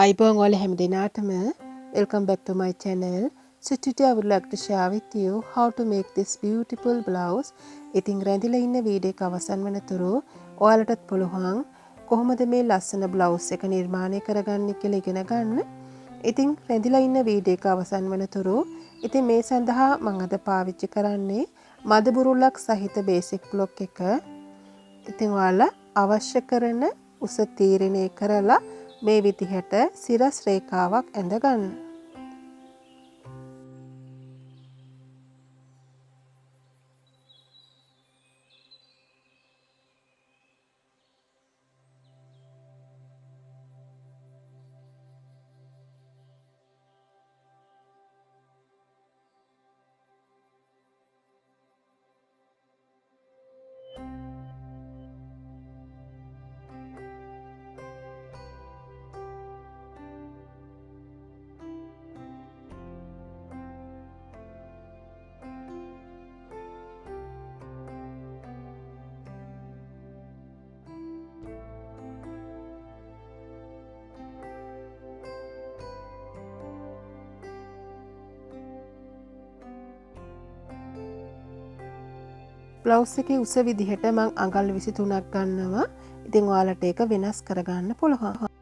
Aibong all හැමදෙනාටම welcome back to my channel. So today I would like to share with you how to make this beautiful blouse. ඉතින් රැඳිලා ඉන්න video එක අවසන් වෙනතුරු ඔයාලටත් පුළුවන් කොහොමද මේ ලස්සන blouse එක නිර්මාණය කරගන්නේ කියලා ඉගෙන ගන්න. ඉතින් රැඳිලා ඉන්න වීඩියෝ එක අවසන් වෙනතුරු ඉතින් මේ සඳහා මම අද පාවිච්චි කරන්නේ මද බුරුල්ලක් සහිත basic block එක. ඉතින් ඔයාලා අවශ්‍ය කරන උස තීරණය කරලා මේ විදිහට සිරස් රේඛාවක් ඇඳ ගන්න. blouse එකේ උස විදිහට මම අඟල් 23ක් ගන්නවා. ඉතින් ඔයාලට ඒක වෙනස් කරගන්න පුළුවන්.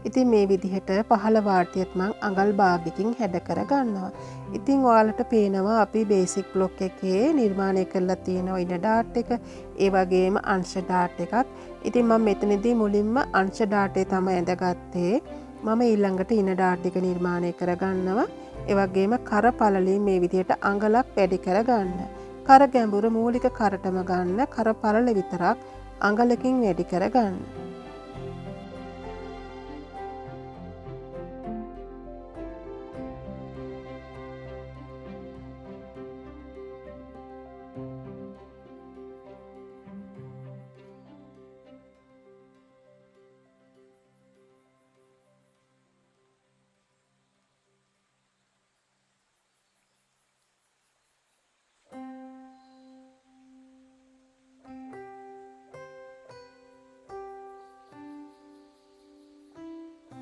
ඉතින් මේ විදිහට පහළ වාට්‍යයත් මම අඟල් භාගයකින් හැඩ කර ගන්නවා. ඉතින් ඔයාලට පේනවා අපි බේසික් බ්ලොක් එකේ නිර්මාණය කරලා තියෙනවා ඉන ඩාට් එක, ඒ වගේම අංශ ඩාට් එකත්. ඉතින් මම මෙතනදී මුලින්ම අංශ ඩාටේ තමයි ඇඳගත්තේ. මම ඊළඟට ඉන ඩාට් එක නිර්මාණය කර ගන්නවා. ඒ වගේම කර පළලින් මේ විදිහට අඟලක් වැඩි කර ගන්න. කර ගැඹුර මූලික කරටම ගන්න, කර පළල විතරක් අඟලකින් වැඩි කර ගන්න.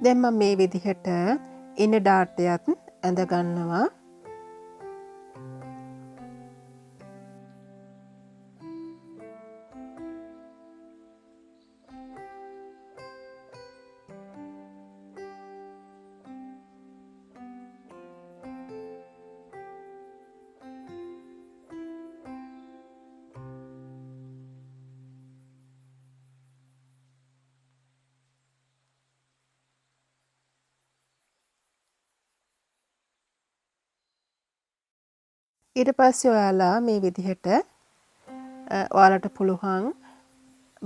දැන් මම මේ විදිහට ඉන ඩාට්යත් ඇඳ ගන්නවා. ඊට පස්සේ ඔයාලා මේ විදිහට ඔයාලට පුළුවන්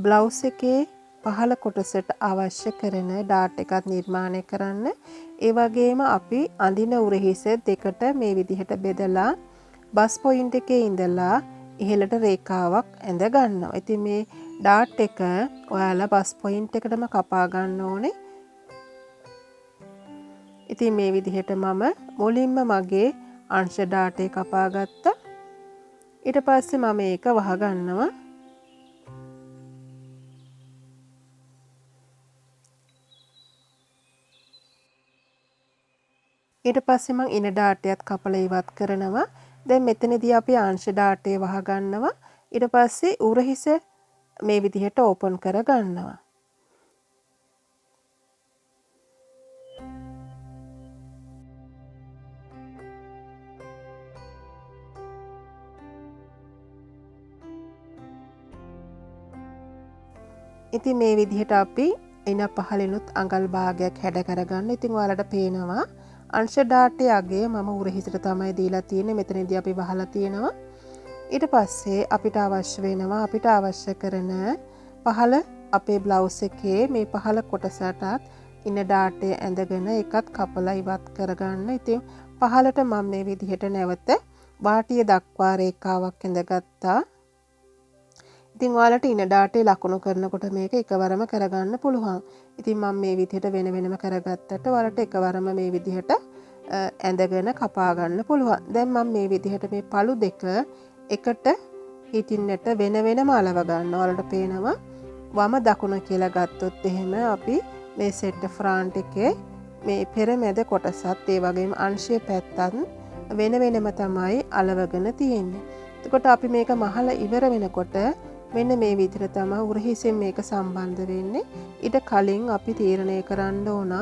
blouse එකේ පහළ කොටසට අවශ්‍ය කරන ඩාට් එකක් නිර්මාණය කරන්න. ඒ වගේම අපි අඳින උරහිස දෙකට මේ විදිහට බෙදලා බස් පොයින්ට් එකේ ඉඳලා ඉහළට රේඛාවක් ඇඳ ගන්නවා. ඉතින් මේ ඩාට් එක ඔයාලා බස් පොයින්ට් එකටම කපා ගන්න ඕනේ. ඉතින් මේ විදිහට මම මුලින්ම මගේ අංශ ඩාටේ කපා ගත්තා. ඊට පස්සේ මම ඒක වහ ගන්නවා. ඊට පස්සේ මම ඉන ඩාටයත් කපලා ඉවත් කරනවා. දැන් මෙතනදී අපි අංශ ඩාටේ වහ ගන්නවා. ඊට පස්සේ උරහිස මේ විදිහට ඕපන් කර ගන්නවා. ඉතින් මේ විදිහට අපි ඉන පහලිනුත් අඟල් භාගයක් හැඩ කරගන්න. ඉතින් ඔයාලට පේනවා අංශ ඩාටේ අගය මම උරහිසට තමයි දීලා තියෙන්නේ. මෙතනදී අපි වහලා තියෙනවා. ඊට පස්සේ අපිට අවශ්‍ය කරන පහළ අපේ blouse එකේ මේ පහළ කොටසටත් ඉන ඩාටේ ඇඳගෙන එකත් කපලා ඉවත් කරගන්න. ඉතින් පහළට මම මේ විදිහට නැවත වාටිය දක්වා රේඛාවක් ඇඳගත්තා. ඉතින් ඔයාලට ඉන ඩාටේ ලකුණු කරනකොට මේක එකවරම කරගන්න පුළුවන්. ඉතින් මම මේ විදිහට වෙන වෙනම කරගත්තට ඔයාලට එකවරම මේ විදිහට ඇඳගෙන කපා ගන්න පුළුවන්. දැන් මම මේ විදිහට මේ පළු දෙක එකට හිටින්නට වෙන වෙනම අලව ගන්න. ඔයාලට පේනවා වම දකුණ කියලා ගත්තොත් එහෙම අපි මේ සෙට් ෆ්‍රන්ට් එකේ මේ පෙරමැද කොටසත් ඒ වගේම අංශයේ පැත්තත් වෙන වෙනම තමයි අලවගෙන තියෙන්නේ. එතකොට අපි මේක මහලා ඉවර වෙනකොට මෙන්න මේ විදිහට තමයි උරහිසෙන් මේක සම්බන්ධ වෙන්නේ. ඊට කලින් අපි තීරණය කරන්න ඕන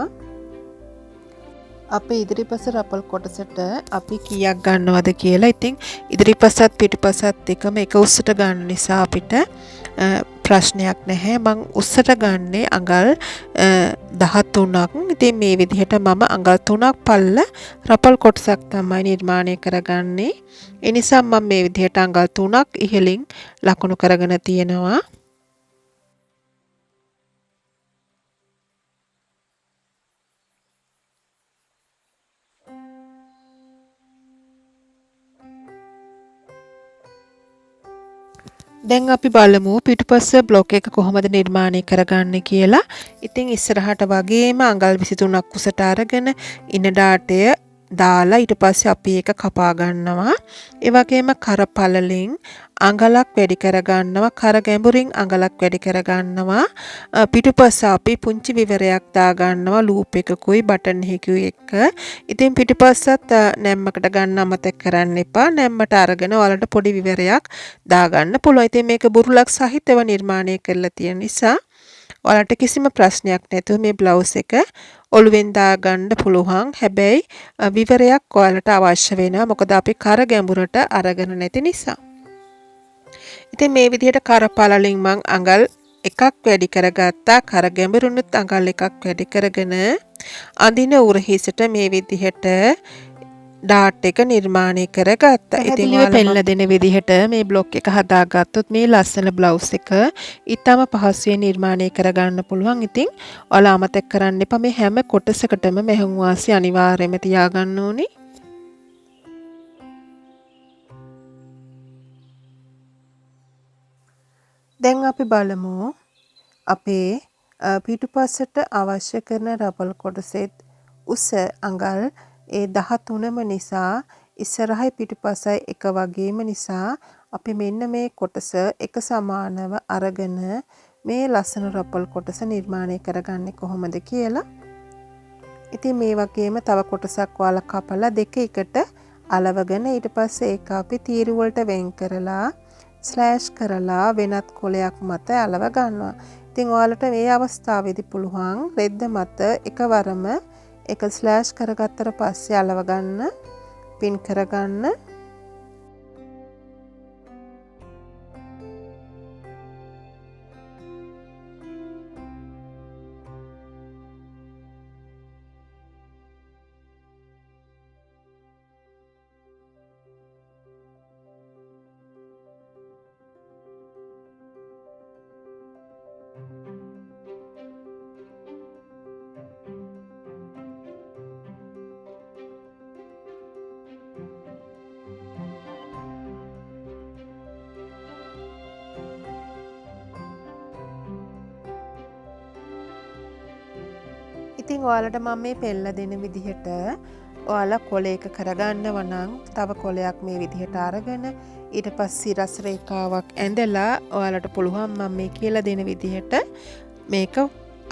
අපේ ඉදිරිපස රපල් කොටසට අපි කීයක් ගන්නවද කියලා. ඉතින් ඉදිරිපසත් පිටිපසත් එකම එක උස්සට ගන්න නිසා අපිට ප්‍රශ්නයක් නැහැ. මං උස්සට ගන්නේ අඟල් 13ක්. ඉතින් මේ විදිහට මම අඟල් 3ක් පල්ල රපල් කොටසක් තමයි නිර්මාණය කරගන්නේ. ඒ නිසා මම මේ විදිහට අඟල් 3ක් ඉහළින් ලකුණු කරගෙන තියෙනවා. දැන් අපි බලමු පිටුපස්ස බ්ලොක් එක කොහොමද නිර්මාණය කරගන්නේ කියලා. ඉතින් ඉස්සරහට වගේම අඟල් 23ක් උසට අරගෙන ඉන ඩාටය දාලා ඊට පස්සේ අපි ඒක කපා ගන්නවා. ඒ වගේම කර පළලින් අඟලක් වැඩි කර ගන්නවා. කර ගැඹුරින් අඟලක් වැඩි කර ගන්නවා. පිටුපස්ස අපි පුංචි විවරයක් දා ගන්නවා ලූප් එකකුයි බටන් එකකුයි එක්ක. ඉතින් පිටුපස්සත් නැම්මකට ගන්න අමතක කරන්න එපා. නැම්මට අරගෙන ඔයාලට පොඩි විවරයක් දා ගන්න පුළුවන්. ඉතින් මේක බුරුලක් සහිතව නිර්මාණය කරලා තියෙන නිසා ඔයාලට කිසිම ප්‍රශ්නයක් නැතුව මේ බ්ලවුස් එක ඔළුවෙන් දා ගන්න පුළුවන්. හැබැයි විවරයක් ඔයාලට අවශ්‍ය වෙනවා. මොකද අපි කර ගැඹුරට අරගෙන නැති නිසා. ඉතින් මේ විදිහට කර පළලින් මං අඟල් එකක් වැඩි කරගත්තා. කර ගැඹුරුනුත් අඟල් එකක් වැඩි කරගෙන අඳින උරහිසට මේ විදිහට ඩාට් එක නිර්මාණය කරගත්තා. ඉතින් ඔයාලා පෙන්නලා දෙන විදිහට මේ බ්ලොක් එක හදාගත්තොත් මේ ලස්සන බ්ලවුස් එක ඊටම පහසුවෙන් නිර්මාණය කරගන්න පුළුවන්. ඉතින් ඔයාලා අමතක කරන්න එපා මේ හැම කොටසකටම මෙහෙම වාසිය අනිවාර්යයෙන්ම තියාගන්න ඕනේ. දැන් අපි බලමු අපේ පිටුපසට අවශ්‍ය කරන රබල් කොටසෙත් උස අඟල් 13ම නිසා ඉස්සරහයි පිටුපසයි එක වගේම නිසා අපි මෙන්න මේ කොටස එක සමානව අරගෙන මේ ලස්සන රපල් කොටස නිර්මාණය කරගන්නේ කොහොමද කියලා. ඉතින් මේ වගේම තව කොටසක් ඔයාලා කපලා දෙක එකට අලවගෙන ඊට පස්සේ ඒක අපි තීරු වලට වෙන් කරලා ස්ලෑෂ් කරලා වෙනත් කොලයක් මත අලව ගන්නවා. ඉතින් ඔයාලට මේ අවස්ථාවේදී පුළුවන් රෙද්ද මත එකවරම එක ස්ලෑෂ් කරගත්තට පස්සේ අලව ගන්න, පින් කරගන්න. ඉතින් ඔයාලට මම මේ පෙන්නලා දෙන විදිහට ඔයාලා කොලයක කරගන්නව නම් තව කොලයක් මේ විදිහට අරගෙන ඊට පස්සේ රස රේඛාවක් ඇඳලා ඔයාලට පුළුවන් මම මේ කියලා දෙන විදිහට මේක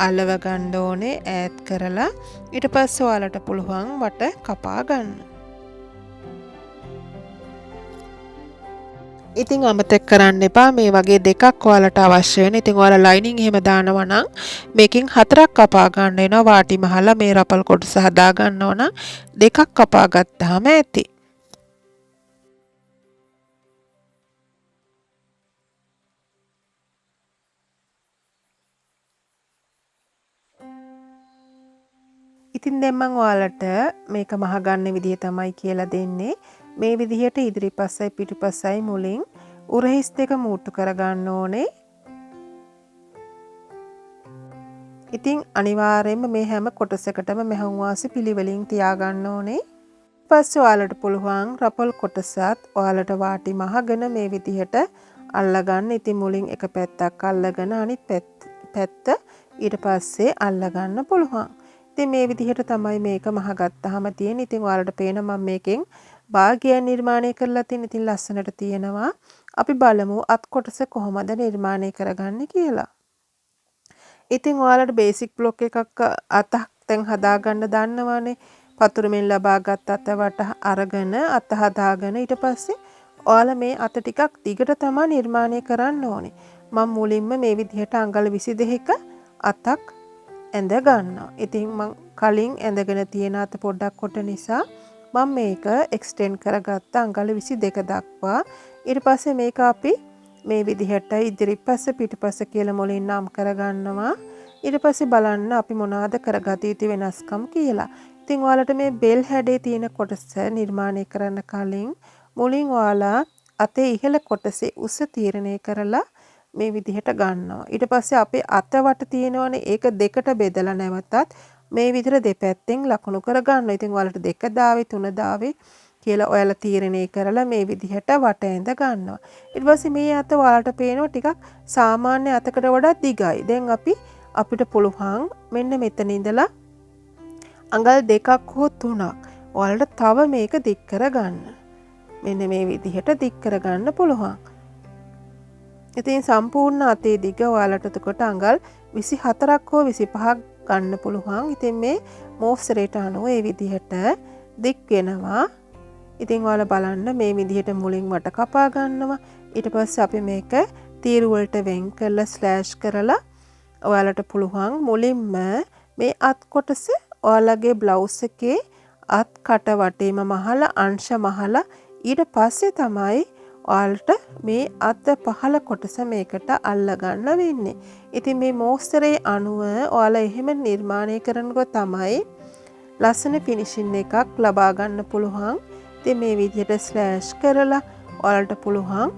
අලව ගන්න ඕනේ ඈඩ් කරලා ඊට පස්සේ ඔයාලට පුළුවන් වට කපා ගන්න. ඉතින් අමතක කරන්න එපා මේ වගේ දෙකක් ඔයාලට අවශ්‍ය වෙන. ඉතින් ඔයාලා ලයිනින් එහෙම දානවා නම් මේකෙන් 4ක් කපා ගන්න වෙනවා. වාටි මහලා මේ රපල් කොටස හදා ගන්නව නම් දෙකක් කපා ගත්තාම ඇති. ඉතින් දැන් මම ඔයාලට මේක මහ ගන්න විදිය තමයි කියලා දෙන්නේ. මේ විදිහට ඉදිරිපස්සයි පිටුපස්සයි මුලින් උරහිස් දෙක මූට්ටු කරගන්න ඕනේ. ඉතින් අනිවාර්යයෙන්ම මේ හැම කොටසකටම මෙහුම් වාසි පිළිවෙලින් තියාගන්න ඕනේ. ඊපස්සේ ඔයාලට පුළුවන් රපල් කොටසත් ඔයාලට වාටි මහගෙන මේ විදිහට අල්ලගන්න. ඉතින් මුලින් එක පැත්තක් අල්ලගෙන අනිත් පැත්ත ඊට පස්සේ අල්ලගන්න පුළුවන්. ඉතින් මේ විදිහට තමයි මේක මහගත්තාම තියෙන්නේ. ඉතින් ඔයාලට පේන මම මේකෙන් භාගයක් නිර්මාණය කරලා තියෙන. ඉතින් ලස්සනට තියෙනවා. අපි බලමු අත් කොටස කොහොමද නිර්මාණය කරගන්නේ කියලා. ඉතින් ඔයාලට බේසික් බ්ලොක් එකක් අතක් දැන් හදාගන්න දන්නවනේ. පතුරුමින් ලබාගත් අත වට අරගෙන අත හදාගෙන ඊට පස්සේ ඔයාලා මේ අත ටිකක් දිගට තමයි නිර්මාණය කරන්න ඕනේ. මම මුලින්ම මේ විදිහට අඟල් 22ක අතක් ඇඳ ගන්නවා. ඉතින් මම කලින් ඇඳගෙන තියෙන අත පොඩ්ඩක් කොට නිසා මම මේක එක්ස්ටෙන්ඩ් කරගත්ත අඟල් 22 දක්වා. ඊට පස්සේ මේක අපි මේ විදිහට ඉදිරිපස්ස පිටපස්ස කියලා මුලින් නම් කරගන්නවා. ඊට පස්සේ බලන්න අපි මොනවාද කරගත යුතු වෙනස්කම් කියලා. ඉතින් ඔයාලට මේ බෙල් හැඩේ තියෙන කොටස නිර්මාණය කරන්න කලින් මුලින් ඔයාලා අතේ ඉහළ කොටසේ උස තීරණය කරලා මේ විදිහට ගන්නවා. ඊට පස්සේ අපේ අත වට තියෙනවනේ ඒක දෙකට බෙදලා නැවතත් මේ විදිහට දෙපැත්තෙන් ලකුණු කර ගන්නවා. ඉතින් ඔයාලට 2 දාවේ 3 දාවේ කියලා ඔයාලා තීරණය කරලා මේ විදිහට වට ඇඳ ගන්නවා. ඊට පස්සේ මේ අත ඔයාලට පේනවා ටිකක් සාමාන්‍ය අතකට වඩා දිගයි. දැන් අපිට පුළුවන් මෙන්න මෙතන ඉඳලා අඟල් 2ක් හෝ 3ක් ඔයාලට තව මේක දික් කරගන්න. මෙන්න මේ විදිහට දික් කරගන්න පුළුවන්. ඉතින් සම්පූර්ණ අතේ දිග ඔයාලට එතකොට අඟල් 24ක් හෝ 25ක් ගන්න පුළුවන්. ඉතින් මේ මෝස්තරයට අනුව මේ විදිහට දික් වෙනවා. ඉතින් ඔයාලා බලන්න මේ විදිහට මුලින් වට කපා ගන්නවා. ඊට පස්සේ අපි මේක තීරු වලට වෙන් කරලා ස්ලෑෂ් කරලා ඔයාලට පුළුවන් මුලින්ම මේ අත් කොටස ඔයාලගේ බ්ලවුස් එකේ අත් කට වටේම මහලා අංශ මහලා ඊට පස්සේ තමයි ඔයාලට මේ අත පහළ කොටස මේකට අල්ල ගන්න වෙන්නේ. ඉතින් මේ මෝස්තරේ අනුව ඔයාලා එහෙම නිර්මාණය කරනකොට තමයි ලස්සන ෆිනිෂින් එකක් ලබා ගන්න පුළුවන්. ඉතින් මේ විදිහට ස්ලෑෂ් කරලා ඔයාලට පුළුවන්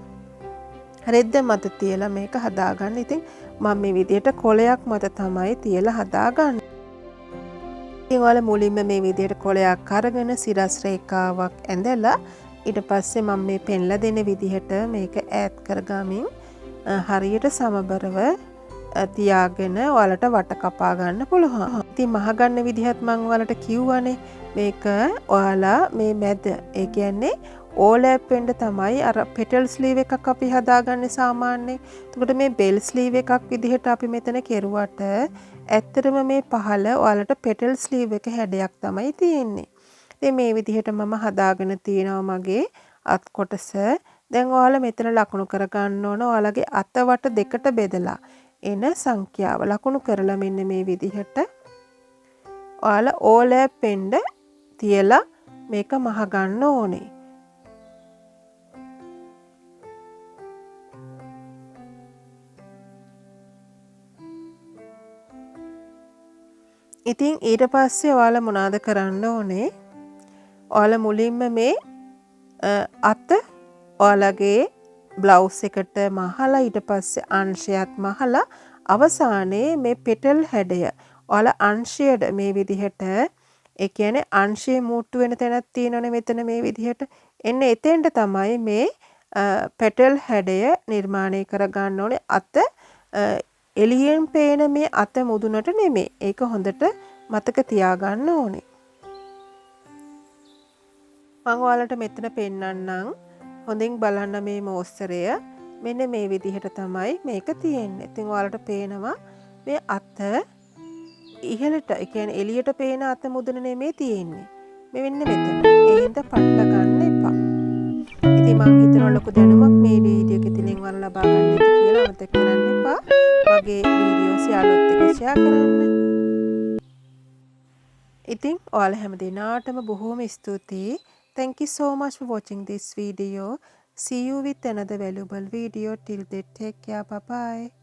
රෙද්ද මත තියලා මේක හදාගන්න. ඉතින් මම මේ විදිහට කොලයක් මත තමයි තියලා හදාගන්නේ. ඉතින් ඔයාලා මුලින්ම මේ විදිහට කොලයක් අරගෙන සිරස් රේඛාවක් ඇඳලා ඊට පස්සේ මම මේ පෙන්ලා දෙන විදිහට මේක ඈඩ් කරගමින් හරියට සමබරව තියාගෙන ඔයාලට වට කපා ගන්න පුළුවන්. ඉතින් මහ ගන්න විදිහත් මම ඔයාලට කිව්වනේ මේක ඔයාලා මේ මැද ඒ කියන්නේ ඕලැප් වෙන්න තමයි අර පෙටල් ස්ලීව් එකක් අපි හදාගන්නේ සාමාන්‍යයෙන්. එතකොට මේ බෙල් ස්ලීව් එකක් විදිහට අපි මෙතන කෙරුවට ඇත්තටම මේ පහළ ඔයාලට පෙටල් ස්ලීව් එක හැඩයක් තමයි තියෙන්නේ. ඉතින් මේ විදිහට මම හදාගෙන තියෙනවා මගේ අත් කොටස. දැන් ඔයාලා මෙතන ලකුණු කර ගන්න ඕන ඔයාලගේ අතවට දෙකට බෙදලා එන සංඛ්‍යාව ලකුණු කරලා මෙන්න මේ විදිහට ඔයාලා ඕලැප් වෙන්න තියලා මේක මහ ගන්න ඕනේ. ඉතින් ඊට පස්සේ ඔයාලා මොනවද කරන්න ඕනේ? ඔයාලා මුලින්ම මේ අත ඔයාලගේ බ්ලවුස් එකට මහලා ඊට පස්සේ අංශයත් මහලා අවසානයේ මේ පෙටල් හැඩය ඔයාලා අංශයට මේ විදිහට ඒ කියන්නේ අංශයේ මුට්ටු වෙන තැනක් තියෙනවනේ මෙතන මේ විදිහට එන්න එතෙන්ට තමයි මේ පෙටල් හැඩය නිර්මාණය කර ගන්න ඕනේ. අත එළියෙන් පේන මේ අත මුදුනට නෙමෙයි. ඒක හොඳට මතක තියාගන්න ඕනේ. මම ඔයාලට මෙතන පෙන්නන්නම්. හොඳින් බලන්න මේ මෝස්තරය. මෙන්න මේ විදිහට තමයි මේක තියෙන්නේ. ඉතින් ඔයාලට පේනවා මේ අත ඉහළට, ඒ කියන්නේ එළියට පේන අත මුදුන නෙමෙයි තියෙන්නේ. මේ වෙන්නේ මෙතන. ඒ හින්දා පටල ගන්න එපා. ඉතින් මම හිතනවා ලොකු දැනුමක් මේ වීඩියෝ එකේ තියෙන වල ලබා ගන්න ඇති කියලා මතක කරන්න එපා. මගේ වීඩියෝස් යාළුවොත් එක්ක ෂෙයා කරන්න. ඉතින් ඔයාලා හැම දිනාටම බොහෝම ස්තුතියි. Thank you so much for watching this video. See you with another valuable video. Till then, take care. Bye bye.